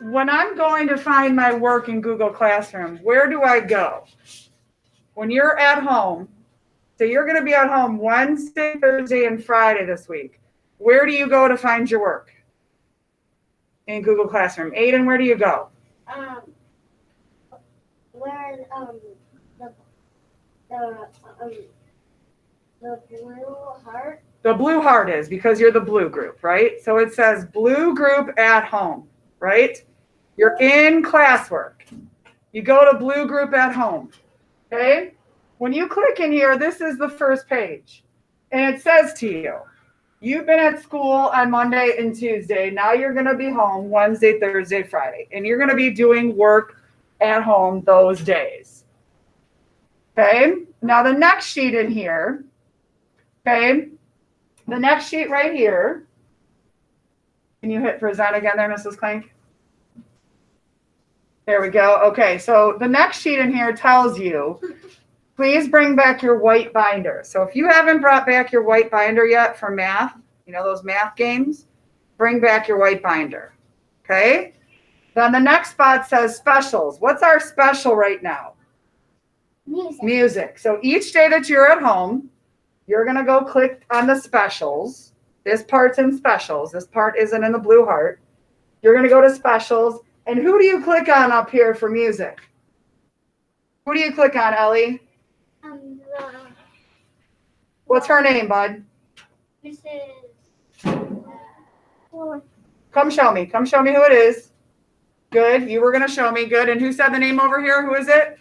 when I'm going to find my work in Google Classroom, where do I go? When you're at home, so you're going to be at home Wednesday, Thursday, and Friday this week. Where do you go to find your work in Google Classroom? Aiden, where do you go? Um, where the the um the blue heart. The blue heart is because you're the blue group, right? So it says blue group at home, right? You're in classwork. You go to blue group at home, okay? When you click in here, this is the first page. And it says to you, you've been at school on Monday and Tuesday. Now you're going to be home Wednesday, Thursday, Friday. And you're going to be doing work at home those days. Okay? Now the next sheet in here, okay? The next sheet right here. Can you hit present again there, Mrs. Clank? There we go. Okay, so the next sheet in here tells you, please bring back your white binder. So if you haven't brought back your white binder yet for math, you know, those math games, bring back your white binder. Okay? Then the next spot says specials. What's our special right now? Music. Music. So each day that you're at home, you're going to go click on the specials. This part's in specials. This part isn't in the blue heart. You're going to go to specials. And who do you click on up here for music? Who do you click on, Ellie? What's her name, bud? Mrs. Come show me. Come show me who it is. Good. You were going to show me. Good. And who said the name over here? Who is it?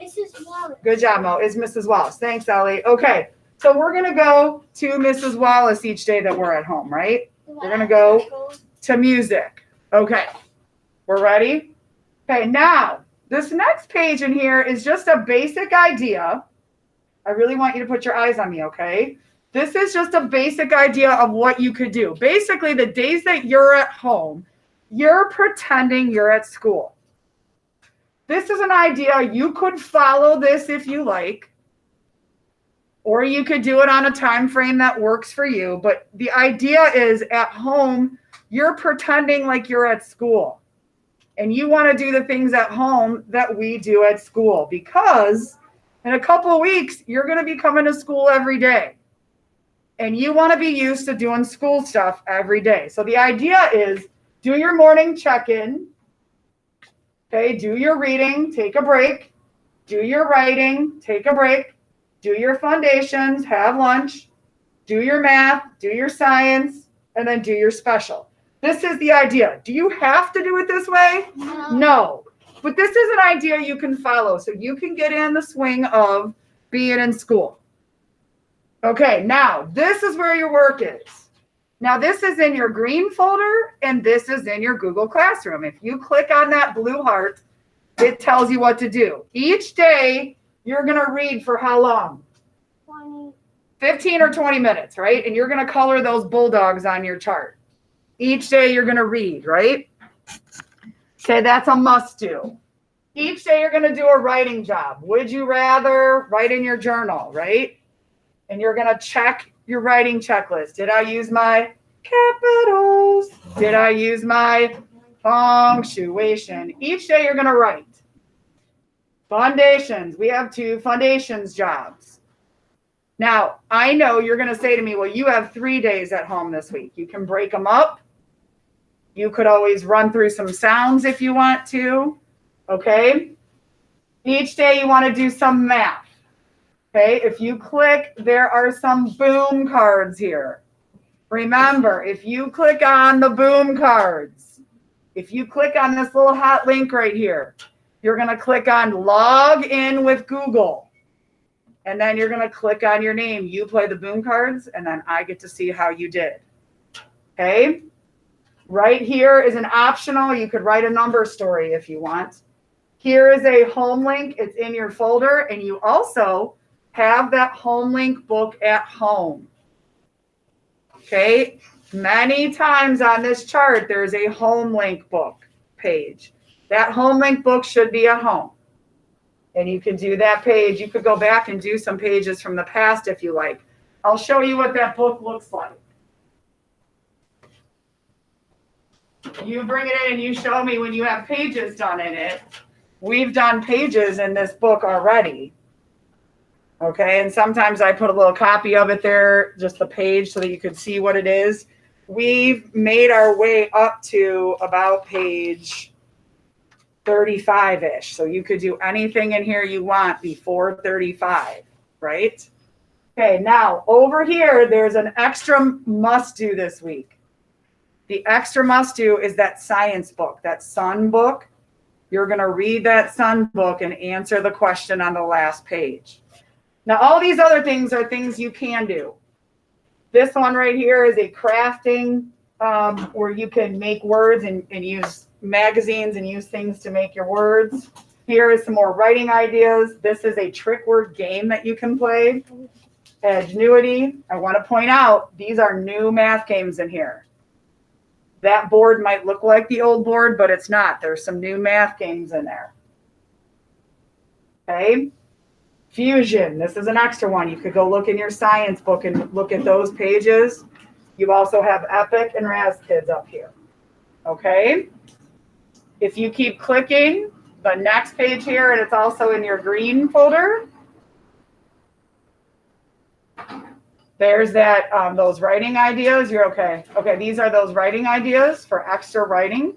Mrs. Wallace. Good job, Mo. It's Mrs. Wallace. Thanks, Ellie. Okay. So we're going to go to Mrs. Wallace each day that we're at home, right? We're going to go to music. Okay. We're ready? Okay. Now, this next page in here is just a basic idea. I really want you to put your eyes on me, okay? This is just a basic idea of what you could do. Basically, the days that you're at home, you're pretending you're at school. This is an idea. You could follow this if you like, or you could do it on a time frame that works for you. But the idea is at home, you're pretending like you're at school. And you want to do the things at home that we do at school, because in a couple of weeks, you're going to be coming to school every day. And you want to be used to doing school stuff every day. So the idea is do your morning check-in. Okay, do your reading, take a break. Do your writing, take a break. Do your foundations, have lunch. Do your math, do your science, and then do your special. This is the idea. Do you have to do it this way? No. But this is an idea you can follow so you can get in the swing of being in school. Okay, now this is where your work is. Now this is in your green folder and this is in your Google Classroom. If you click on that blue heart, it tells you what to do. Each day you're going to read for how long? 20. 15 or 20 minutes, right? And you're going to color those bulldogs on your chart. Each day you're going to read, right? Okay, that's a must do. Each day you're going to do a writing job. Would you rather write in your journal, right? And you're going to check your writing checklist. Did I use my capitals? Did I use my punctuation? Each day you're going to write. Foundations. We have 2 foundations jobs. Now, I know you're going to say to me, well, you have 3 days at home this week. You can break them up. You could always run through some sounds if you want to, okay? Each day you want to do some math, okay? If you click, there are some boom cards here. Remember, if you click on the boom cards, if you click on this little hot link right here, you're going to click on log in with Google. And then you're going to click on your name. You play the boom cards, and then I get to see how you did, okay? Right here is an optional. You could write a number story if you want. Here is a home link. It's in your folder. And you also have that home link book at home. Okay. Many times on this chart, there's a home link book page. That home link book should be at home. And you can do that page. You could go back and do some pages from the past if you like. I'll show you what that book looks like. You bring it in and you show me when you have pages done in it. We've done pages in this book already. Okay, and sometimes I put a little copy of it there, just the page, so that you could see what it is. We've made our way up to about page 35-ish. So you could do anything in here you want before 35, right? Okay, now over here, there's an extra must do this week. The extra must do is that science book, that sun book. You're going to read that sun book and answer the question on the last page. Now, all these other things are things you can do. This one right here is a crafting where you can make words and use magazines and use things to make your words. Here is some more writing ideas. This is a trick word game that you can play. Edgenuity. I want to point out, these are new math games in here. That board might look like the old board, but it's not. There's some new math games in there. Okay. Fusion. This is an extra one. You could go look in your science book and look at those pages. You also have Epic and Raz Kids up here. Okay. If you keep clicking the next page here, and it's also in your green folder, there's that those writing ideas. You're okay. Okay, these are those writing ideas for extra writing.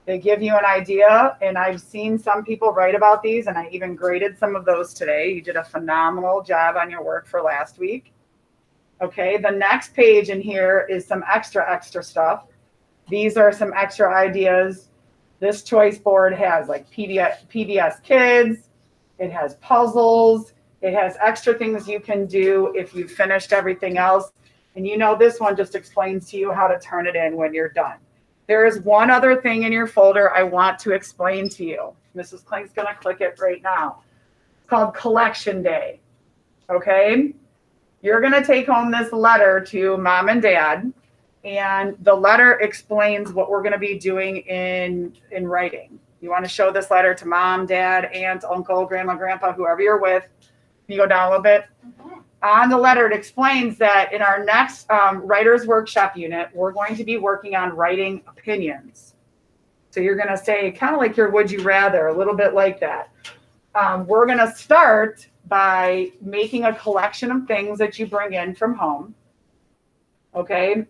They give you an idea, and I've seen some people write about these, and I even graded some of those today. You did a phenomenal job on your work for last week. Okay, the next page in here is some extra stuff. These are some extra ideas. This choice board has like PBS Kids. It has puzzles. It has extra things you can do if you've finished everything else. And you know this one just explains to you how to turn it in when you're done. There is one other thing in your folder I want to explain to you. Mrs. Klink's going to click it right now. It's called Collection Day. Okay? You're going to take home this letter to Mom and Dad, and the letter explains what we're going to be doing in writing. You want to show this letter to Mom, Dad, Aunt, Uncle, Grandma, Grandpa, whoever you're with. Can you go down a little bit? Okay. On the letter, it explains that in our next writer's workshop unit, we're going to be working on writing opinions. So you're going to say, kind of like your would you rather, a little bit like that. We're going to start by making a collection of things that you bring in from home. Okay.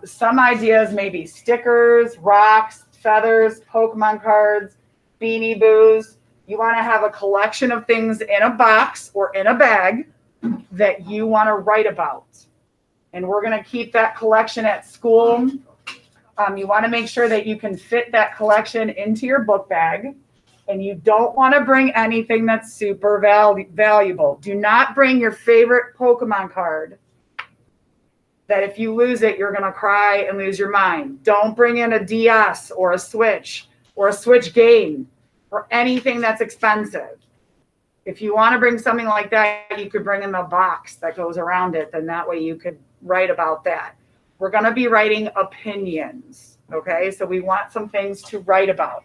Some ideas may be stickers, rocks, feathers, Pokemon cards, Beanie Boos. You want to have a collection of things in a box or in a bag that you want to write about. And we're going to keep that collection at school. You want to make sure that you can fit that collection into your book bag. And you don't want to bring anything that's super valuable. Do not bring your favorite Pokemon card that if you lose it, you're going to cry and lose your mind. Don't bring in a DS or a Switch game or anything that's expensive. If you want to bring something like that, you could bring in the box that goes around it. Then that way you could write about that. We're going to be writing opinions. Okay, so we want some things to write about.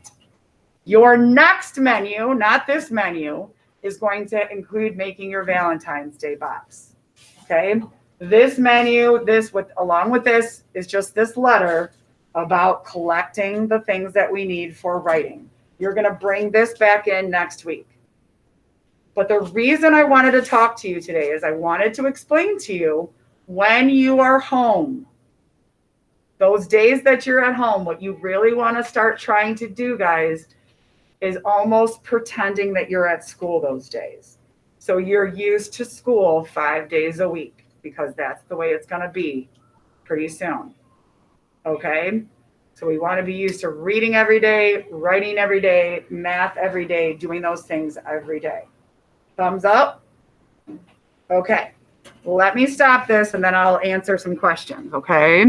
Your next menu, not this menu, is going to include making your Valentine's Day box. Okay, this menu, along with this, is just this letter about collecting the things that we need for writing. You're going to bring this back in next week. But the reason I wanted to talk to you today is I wanted to explain to you when you are home, those days that you're at home, what you really want to start trying to do, guys, is almost pretending that you're at school those days. So you're used to school 5 days a week because that's the way it's going to be pretty soon. Okay? So we want to be used to reading every day, writing every day, math every day, doing those things every day. Thumbs up? Okay. Let me stop this and then I'll answer some questions, okay?